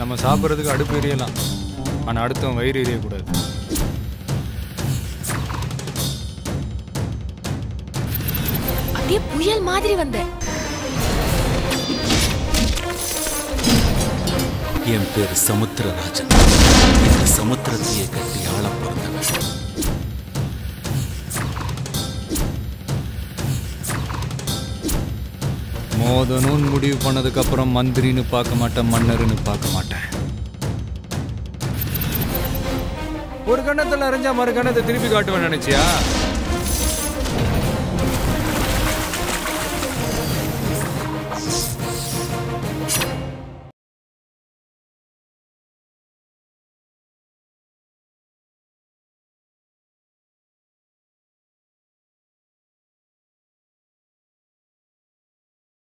நம்ம சாப்பிட்றதுக்கு அடுப்பு எரியலாம், ஆனால் அடுத்தவன் வயிறு எரியக்கூடாது. அப்படியே புயல் மாதிரி வந்த. என் பேரு சமுத்திரராஜன். இந்த சமுத்திரத்தையே கட்டி ஆள பிறந்தவன். மோதனும் முடிவு பண்ணதுக்கு அப்புறம் மந்திரின்னு பார்க்க மாட்டேன், மன்னர்னு பார்க்க மாட்டேன். ஒரு கண்ணத்தில் அரைஞ்சா மறு கண்ணத்தை திருப்பி காட்டுவேன் நினைச்சியா?